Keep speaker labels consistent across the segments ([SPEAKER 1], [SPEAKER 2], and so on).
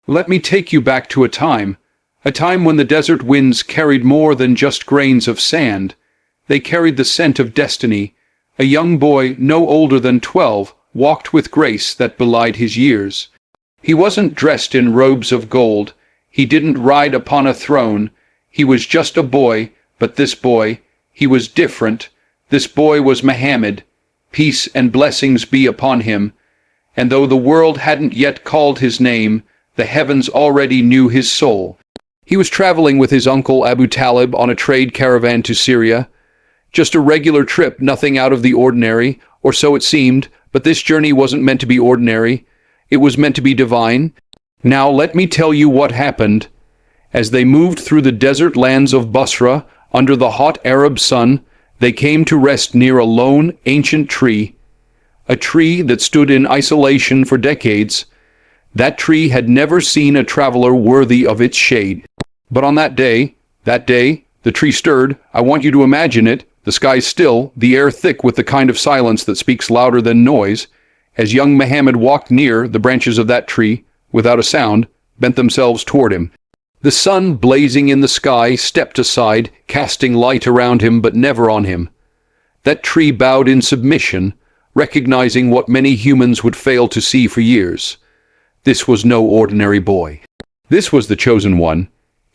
[SPEAKER 1] Let me take you back to a time when the desert winds carried more than just grains of sand. They carried the scent of destiny. A young boy, no older than 12, walked with grace that belied his years. He wasn't dressed in robes of gold. He didn't ride upon a throne. He was just a boy, but this boy, he was different. This boy was Muhammad. Peace and blessings be upon him. And though the world hadn't yet called his name, the heavens already knew his soul. He was traveling with his uncle Abu Talib on a trade caravan to Syria. Just a regular trip, nothing out of the ordinary, or so it seemed, but this journey wasn't meant to be ordinary. It was meant to be divine. Now let me tell you what happened. As they moved through the desert lands of Basra, under the hot Arab sun, they came to rest near a lone, ancient tree. A tree that stood in isolation for decades. That tree had never seen a traveler worthy of its shade. But on that day, the tree stirred. I want you to imagine it. The sky still, the air thick with the kind of silence that speaks louder than noise. As young Muhammad walked near, the branches of that tree, without a sound, bent themselves toward him. The sun, blazing in the sky, stepped aside, casting light around him but never on him. That tree bowed in submission, recognizing what many humans would fail to see for years. This was no ordinary boy. This was the chosen one.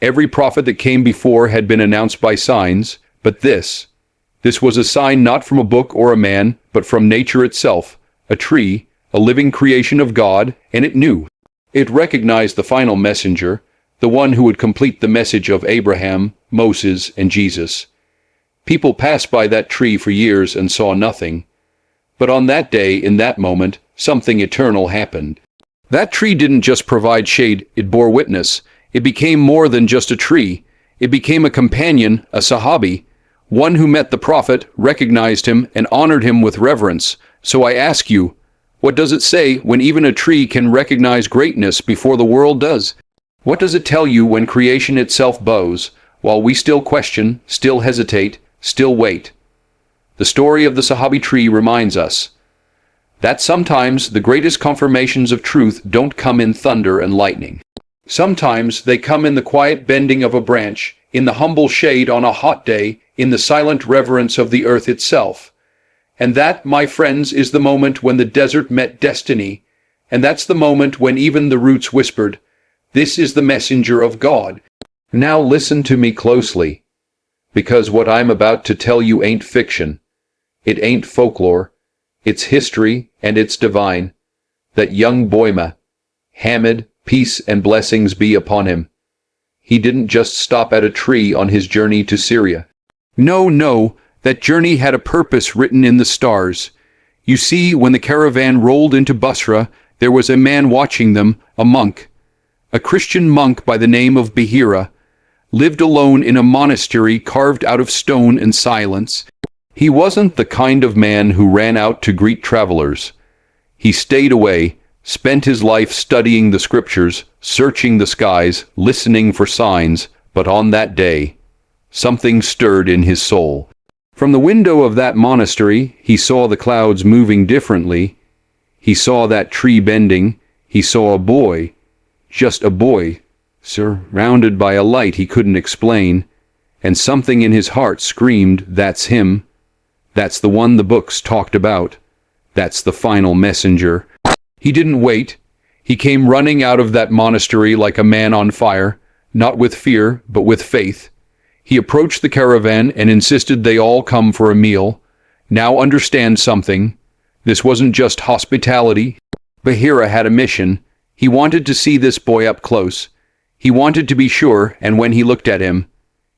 [SPEAKER 1] Every prophet that came before had been announced by signs, but this was a sign not from a book or a man, but from nature itself, a tree, a living creation of God, and it knew. It recognized the final messenger, the one who would complete the message of Abraham, Moses, and Jesus. People passed by that tree for years and saw nothing. But on that day, in that moment, something eternal happened. That tree didn't just provide shade, it bore witness. It became more than just a tree. It became a companion, a sahabi, one who met the prophet, recognized him, and honored him with reverence. So I ask you, what does it say when even a tree can recognize greatness before the world does? What does it tell you when creation itself bows, while we still question, still hesitate, still wait? The story of the Sahabi tree reminds us that sometimes the greatest confirmations of truth don't come in thunder and lightning. Sometimes they come in the quiet bending of a branch, in the humble shade on a hot day, in the silent reverence of the earth itself. And that, my friends, is the moment when the desert met destiny, and that's the moment when even the roots whispered, "This is the messenger of God." Now listen to me closely, because what I'm about to tell you ain't fiction. It ain't folklore. It's history, and it's divine. That young boy Muhammad, peace and blessings be upon him. He didn't just stop at a tree on his journey to Syria. No, that journey had a purpose written in the stars. You see, when the caravan rolled into Basra, there was a man watching them, a monk. A Christian monk by the name of Bahira, lived alone in a monastery carved out of stone and silence. He wasn't the kind of man who ran out to greet travelers. He stayed away, spent his life studying the scriptures, searching the skies, listening for signs, but on that day, something stirred in his soul. From the window of that monastery, he saw the clouds moving differently. He saw that tree bending. He saw a boy, just a boy, surrounded by a light he couldn't explain, and something in his heart screamed, "That's him. That's the one the books talked about. That's the final messenger." He didn't wait. He came running out of that monastery like a man on fire, not with fear, but with faith. He approached the caravan and insisted they all come for a meal. Now understand something. This wasn't just hospitality. Bahira had a mission. He wanted to see this boy up close. He wanted to be sure, and when he looked at him,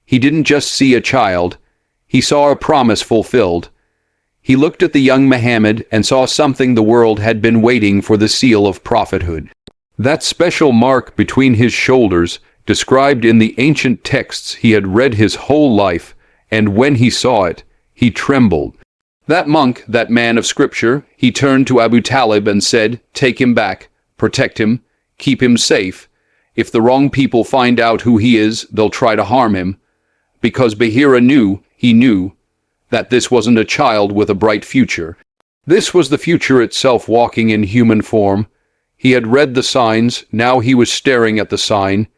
[SPEAKER 1] he didn't just see a child. He saw a promise fulfilled. He looked at the young Muhammad and saw something the world had been waiting for, the seal of prophethood. That special mark between his shoulders, described in the ancient texts he had read his whole life, and when he saw it, he trembled. That monk, that man of scripture, he turned to Abu Talib and said, "Take him back, protect him, keep him safe. If the wrong people find out who he is, they'll try to harm him." Because Bahira knew, he knew, that this wasn't a child with a bright future. This was the future itself walking in human form. He had read the signs, now he was staring at the sign.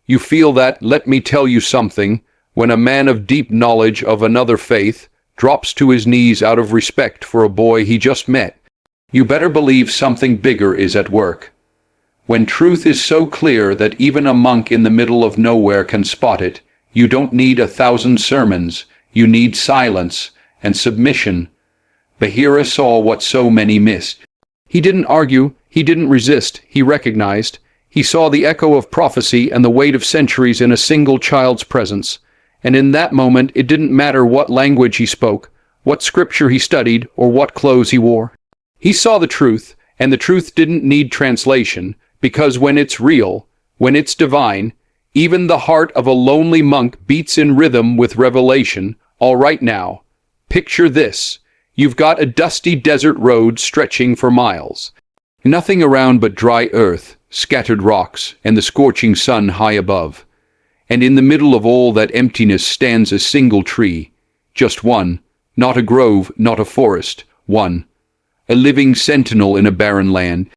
[SPEAKER 1] You feel that, let me tell you something, when a man of deep knowledge of another faith drops to his knees out of respect for a boy he just met, you better believe something bigger is at work. When truth is so clear that even a monk in the middle of nowhere can spot it, you don't need 1,000 sermons, you need silence and submission. Bahira saw what so many missed. He didn't argue, he didn't resist, he recognized. He saw the echo of prophecy and the weight of centuries in a single child's presence. And in that moment, it didn't matter what language he spoke, what scripture he studied, or what clothes he wore. He saw the truth, and the truth didn't need translation, because when it's real, when it's divine, even the heart of a lonely monk beats in rhythm with revelation. All right now, picture this. You've got a dusty desert road stretching for miles. Nothing around but dry earth, scattered rocks, and the scorching sun high above. And in the middle of all that emptiness stands a single tree. Just one, not a grove, not a forest, one. A living sentinel in a barren land.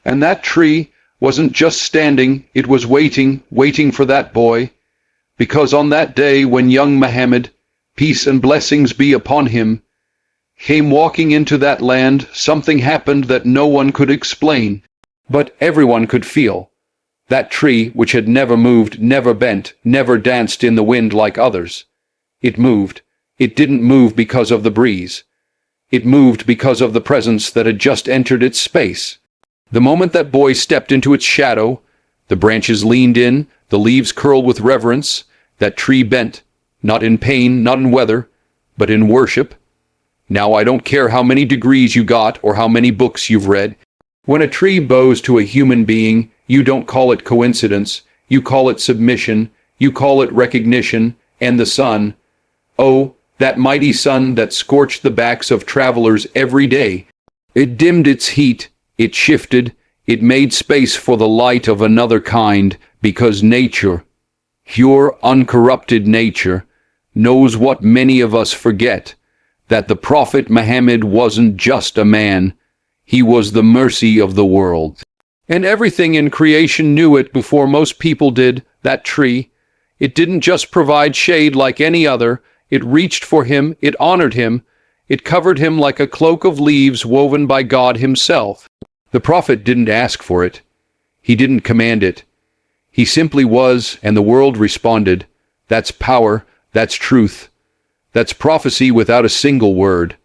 [SPEAKER 1] And that tree wasn't just standing, it was waiting for that boy. Because on that day when young Muhammad, peace and blessings be upon him, came walking into that land, something happened that no one could explain, but everyone could feel. That tree, which had never moved, never bent, never danced in the wind like others. It moved. It didn't move because of the breeze. It moved because of the presence that had just entered its space. The moment that boy stepped into its shadow, the branches leaned in, the leaves curled with reverence, that tree bent, not in pain, not in weather, but in worship. Now I don't care how many degrees you got or how many books you've read. When a tree bows to a human being, you don't call it coincidence, you call it submission, you call it recognition, and the sun. Oh, that mighty sun that scorched the backs of travelers every day. It dimmed its heat, it shifted, it made space for the light of another kind, because nature, pure, uncorrupted nature, knows what many of us forget, that the Prophet Muhammad wasn't just a man, he was the mercy of the world. And everything in creation knew it before most people did, that tree. It didn't just provide shade like any other, it reached for him, it honored him, it covered him like a cloak of leaves woven by God himself. The prophet didn't ask for it. He didn't command it. He simply was, and the world responded. That's power, that's truth. That's prophecy without a single word.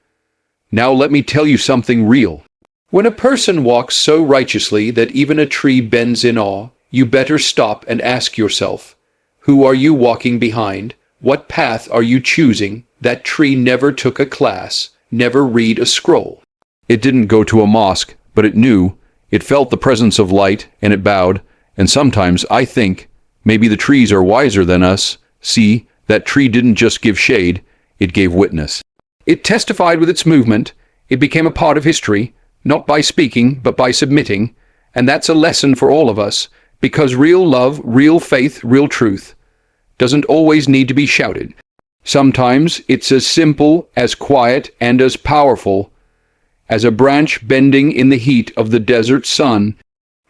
[SPEAKER 1] Now let me tell you something real. When a person walks so righteously that even a tree bends in awe, you better stop and ask yourself, who are you walking behind? What path are you choosing? That tree never took a class, never read a scroll. It didn't go to a mosque, but it knew. It felt the presence of light, and it bowed. And sometimes I think, maybe the trees are wiser than us. See, that tree didn't just give shade, it gave witness. It testified with its movement. It became a part of history, not by speaking, but by submitting. And that's a lesson for all of us, because real love, real faith, real truth doesn't always need to be shouted. Sometimes it's as simple, as quiet, and as powerful as a branch bending in the heat of the desert sun.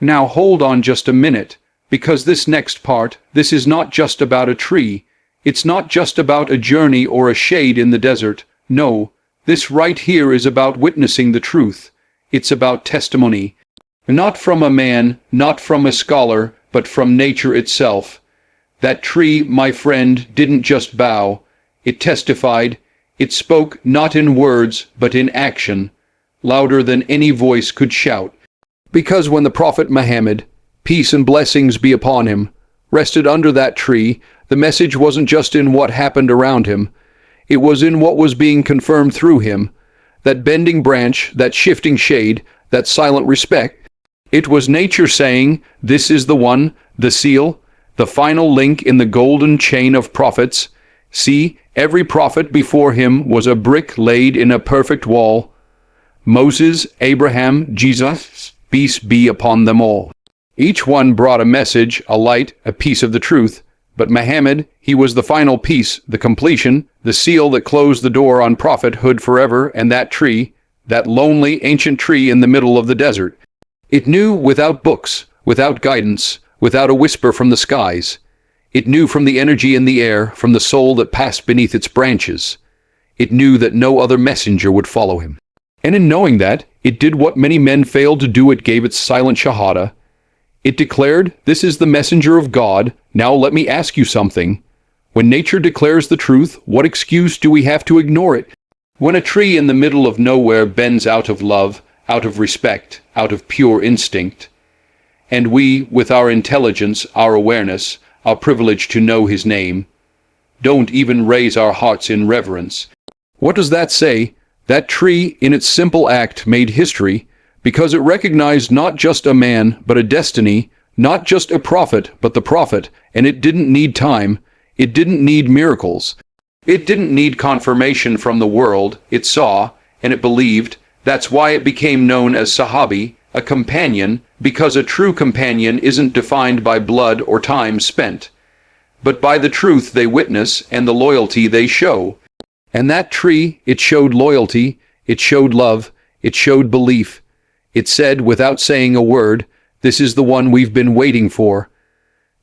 [SPEAKER 1] Now hold on just a minute, because this next part, this is not just about a tree. It's not just about a journey or a shade in the desert. No, this right here is about witnessing the truth. It's about testimony. Not from a man, not from a scholar, but from nature itself. That tree, my friend, didn't just bow. It testified. It spoke not in words, but in action, louder than any voice could shout. Because when the Prophet Muhammad, peace and blessings be upon him, rested under that tree, the message wasn't just in what happened around him. It was in what was being confirmed through him. That bending branch, that shifting shade, that silent respect. It was nature saying, this is the one, the seal, the final link in the golden chain of prophets. See, every prophet before him was a brick laid in a perfect wall. Moses, Abraham, Jesus, peace be upon them all. Each one brought a message, a light, a piece of the truth. But Muhammad, he was the final piece, the completion, the seal that closed the door on prophethood forever, and that tree, that lonely ancient tree in the middle of the desert. It knew without books, without guidance, without a whisper from the skies. It knew from the energy in the air, from the soul that passed beneath its branches. It knew that no other messenger would follow him. And in knowing that, it did what many men failed to do. It gave its silent shahada. It declared, "This is the messenger of God. Now let me ask you something. When nature declares the truth, what excuse do we have to ignore it? When a tree in the middle of nowhere bends out of love, out of respect, out of pure instinct, and we, with our intelligence, our awareness, our privilege to know his name, don't even raise our hearts in reverence. What does that say? That tree, in its simple act, made history, because it recognized not just a man, but a destiny, not just a prophet, but the prophet, and it didn't need time, it didn't need miracles. It didn't need confirmation from the world. It saw, and it believed. That's why it became known as Sahabi, a companion, because a true companion isn't defined by blood or time spent, but by the truth they witness and the loyalty they show. And that tree, it showed loyalty, it showed love, it showed belief. It said, without saying a word, "This is the one we've been waiting for."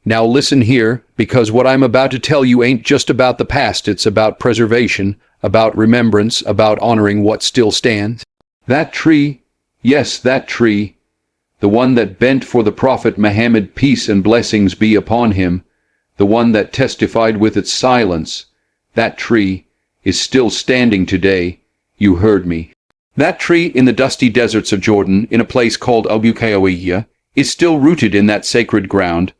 [SPEAKER 1] Now listen here, because what I'm about to tell you ain't just about the past, it's about preservation, about remembrance, about honoring what still stands. That tree, yes, that tree, the one that bent for the Prophet Muhammad, peace and blessings be upon him, the one that testified with its silence, that tree is still standing today. You heard me. That tree in the dusty deserts of Jordan, in a place called Al-Bukaywiyya, is still rooted in that sacred ground.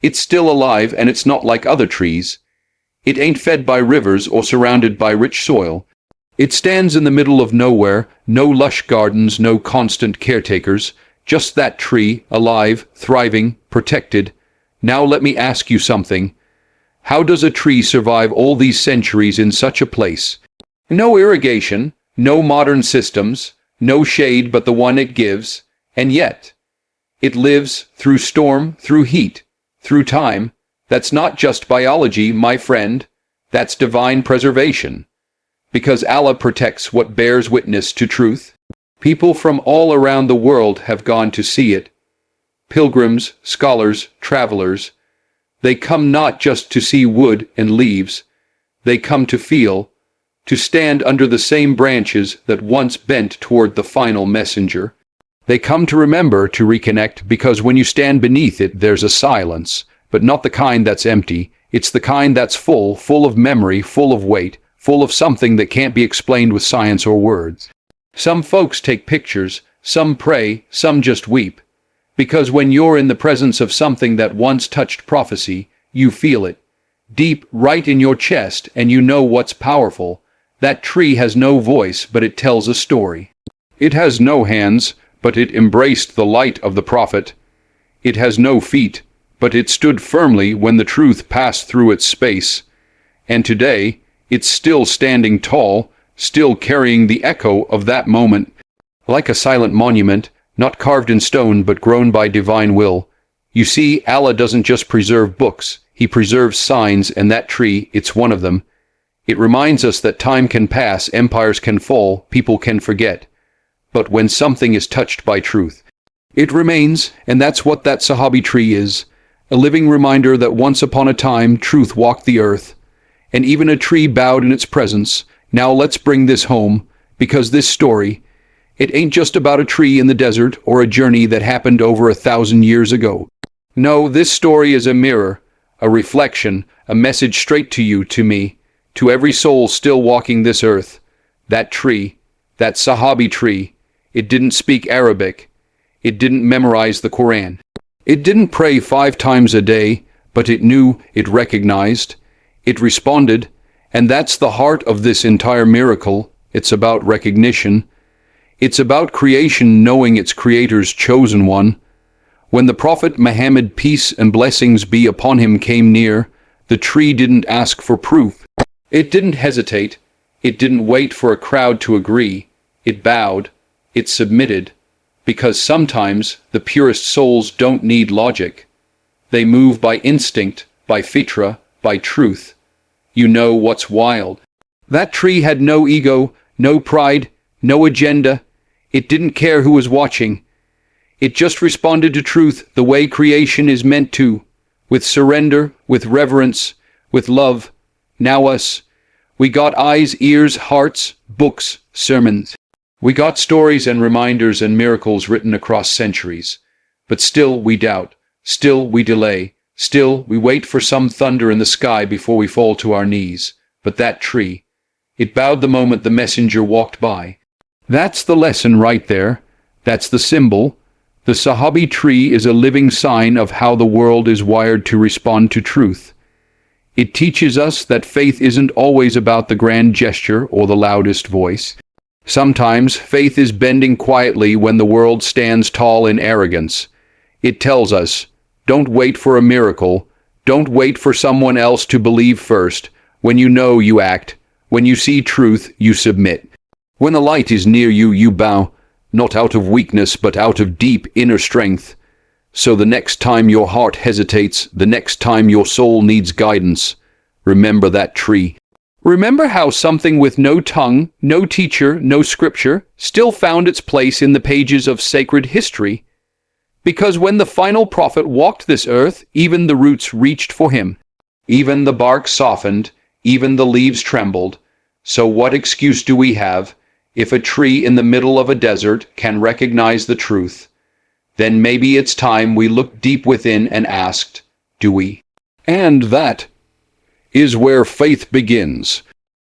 [SPEAKER 1] It's still alive, and it's not like other trees. It ain't fed by rivers or surrounded by rich soil. It stands in the middle of nowhere, no lush gardens, no constant caretakers, just that tree, alive, thriving, protected. Now let me ask you something. How does a tree survive all these centuries in such a place? No irrigation, no modern systems, no shade but the one it gives, and yet it lives through storm, through heat, through time. That's not just biology, my friend. That's divine preservation. Because Allah protects what bears witness to truth. People from all around the world have gone to see it. Pilgrims, scholars, travelers. They come not just to see wood and leaves. They come to feel, to stand under the same branches that once bent toward the final messenger. They come to remember, to reconnect, because when you stand beneath it, there's a silence, but not the kind that's empty. It's the kind that's full, full of memory, full of weight, full of something that can't be explained with science or words. Some folks take pictures, some pray, some just weep. Because when you're in the presence of something that once touched prophecy, you feel it, deep right in your chest, and you know what's powerful. That tree has no voice, but it tells a story. It has no hands, but it embraced the light of the prophet. It has no feet, but it stood firmly when the truth passed through its space. And today, it's still standing tall, still carrying the echo of that moment, like a silent monument, not carved in stone but grown by divine will. You see, Allah doesn't just preserve books, He preserves signs, and that tree, it's one of them. It reminds us that time can pass, empires can fall, people can forget. But when something is touched by truth, it remains, and that's what that Sahabi tree is, a living reminder that once upon a time truth walked the earth, and even a tree bowed in its presence. Now let's bring this home, because this story, it ain't just about a tree in the desert or a journey that happened over 1,000 years ago. No, this story is a mirror, a reflection, a message straight to you, to me, to every soul still walking this earth. That tree, that Sahabi tree, it didn't speak Arabic. It didn't memorize the Quran. It didn't pray 5 times a day, but it knew, it recognized, it responded, and that's the heart of this entire miracle. It's about recognition. It's about creation knowing its Creator's chosen one. When the Prophet Muhammad, peace and blessings be upon him, came near, the tree didn't ask for proof. It didn't hesitate. It didn't wait for a crowd to agree. It bowed. It submitted. Because sometimes the purest souls don't need logic. They move by instinct, by fitra, by truth. You know what's wild? That tree had no ego, no pride, no agenda. It didn't care who was watching. It just responded to truth the way creation is meant to, with surrender, with reverence, with love. Now us. We got eyes, ears, hearts, books, sermons. We got stories and reminders and miracles written across centuries. But still we doubt, still we delay, still we wait for some thunder in the sky before we fall to our knees. But that tree, it bowed the moment the messenger walked by. That's the lesson right there. That's the symbol. The Sahabi tree is a living sign of how the world is wired to respond to truth. It teaches us that faith isn't always about the grand gesture or the loudest voice. Sometimes faith is bending quietly when the world stands tall in arrogance. It tells us, don't wait for a miracle. Don't wait for someone else to believe first. When you know, you act. When you see truth, you submit. When the light is near you, you bow, not out of weakness, but out of deep inner strength. So the next time your heart hesitates, the next time your soul needs guidance, remember that tree. Remember how something with no tongue, no teacher, no scripture, still found its place in the pages of sacred history. Because when the final prophet walked this earth, even the roots reached for him. Even the bark softened, even the leaves trembled. So what excuse do we have, if a tree in the middle of a desert can recognize the truth? Then maybe it's time we looked deep within and asked, do we? And that is where faith begins.